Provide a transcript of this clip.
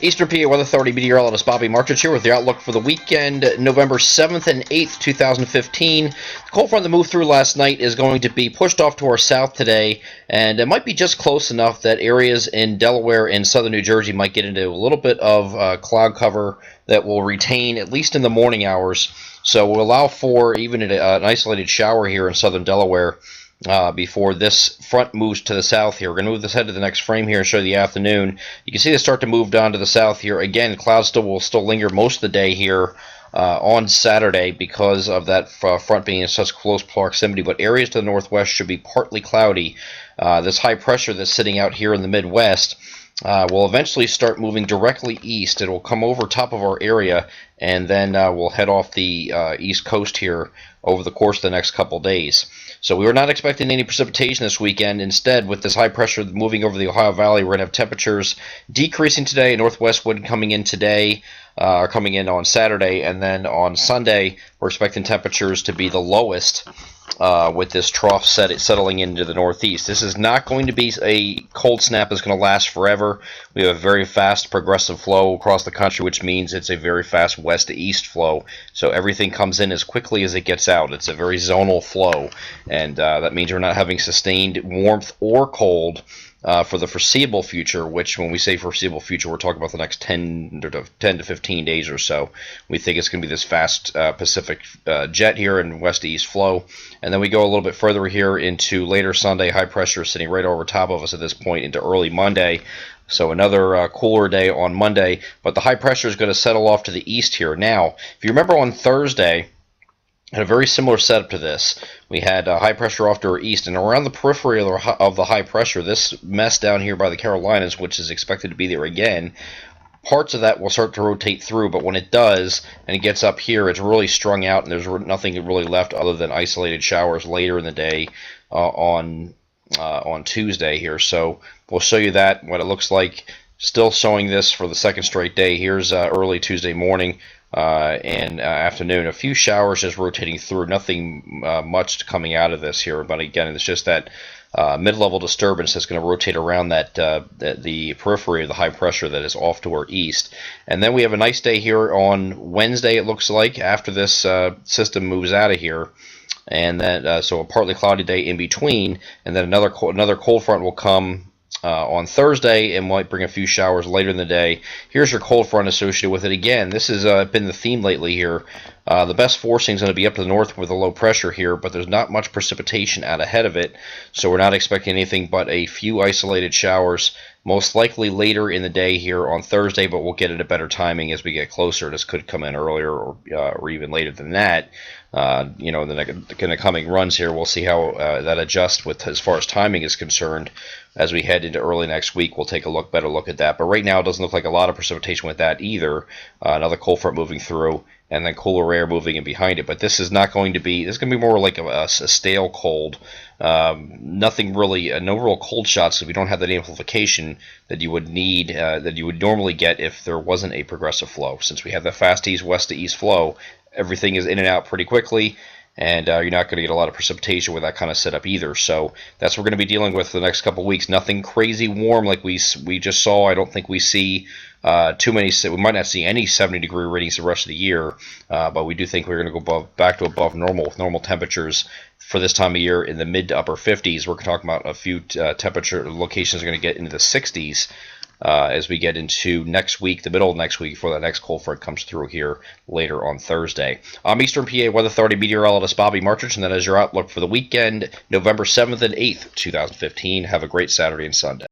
Eastern PA Weather Authority meteorologist Bobby Martrich here with the outlook for the weekend, November 7th and 8th, 2015. The cold front that moved through last night is going to be pushed off to our south today, and it might be just close enough that areas in Delaware and southern New Jersey might get into a little bit of cloud cover that will retain, at least in the morning hours. So we'll allow for even an isolated shower here in southern Delaware before this front moves to the south here. We're going to move this head to the next frame here and show you the afternoon. You can see this start to move down to the south here. Again, clouds will still linger most of the day here on Saturday because of that front being in such close proximity, but areas to the northwest should be partly cloudy. This high pressure that's sitting out here in the Midwest will eventually start moving directly east. It will come over top of our area, and then we'll head off the east coast here over the course of the next couple days. So we were not expecting any precipitation this weekend. Instead, with this high pressure moving over the Ohio Valley, we're going to have temperatures decreasing today, northwest wind coming in today, coming in on Saturday, and then on Sunday we're expecting temperatures to be the lowest with this trough settling into the northeast. This is not going to be a cold snap that's going to last forever. We have a very fast progressive flow across the country, which means it's a very fast west to east flow. So everything comes in as quickly as it gets out. It's a very zonal flow, and that means we're not having sustained warmth or cold for the foreseeable future, which when we say foreseeable future, we're talking about the next 10 to 15 days or so. We think it's going to be this fast Pacific jet here in west to east flow. And then we go a little bit further here into later Sunday. High pressure is sitting right over top of us at this point into early Monday. So another cooler day on Monday, but the high pressure is going to settle off to the east here. Now, if you remember on Thursday, had a very similar setup to this. We had high pressure off to our east, and around the periphery of the high pressure, this mess down here by the Carolinas, which is expected to be there again, parts of that will start to rotate through, but when it does and it gets up here, it's really strung out, and there's nothing really left other than isolated showers later in the day on Tuesday here. So we'll show you that, what it looks like. Still showing this for the second straight day. Here's early Tuesday morning and afternoon. A few showers just rotating through. Nothing much coming out of this here. But again, it's just that mid-level disturbance that's going to rotate around the periphery of the high pressure that is off to our east. And then we have a nice day here on Wednesday, it looks like, after this system moves out of here. And then so a partly cloudy day in between. And then another cold front will come on Thursday and might bring a few showers later in the day. Here's your cold front associated with it. Again, this has been the theme lately here. The best forcing is going to be up to the north with a low pressure here, but there's not much precipitation out ahead of it, so we're not expecting anything but a few isolated showers, most likely later in the day here on Thursday, but we'll get it at better timing as we get closer. This could come in earlier or even later than that. In the coming runs here, we'll see how that adjusts with as far as timing is concerned. As we head into early next week, we'll take a better look at that. But right now, it doesn't look like a lot of precipitation with that either. Another cold front moving through, and then cooler air moving in behind it. But this is not going to be. This is going to be more like a stale cold. Nothing really, no real cold shots, because we don't have that amplification that you would need, that you would normally get if there wasn't a progressive flow. Since we have the fast west to east flow, everything is in and out pretty quickly, and you're not going to get a lot of precipitation with that kind of setup either. So that's what we're going to be dealing with for the next couple of weeks. Nothing crazy warm like we just saw. I don't think we see too many. We might not see any 70-degree readings the rest of the year, but we do think we're going to go back to above normal with normal temperatures for this time of year in the mid to upper 50s. We're talking about a few temperature locations are going to get into the 60s. As we get into next week, the middle of next week, before that next cold front comes through here later on Thursday. I'm Eastern PA Weather Authority meteorologist Bobby Martrich, and that is your outlook for the weekend, November 7th and 8th, 2015. Have a great Saturday and Sunday.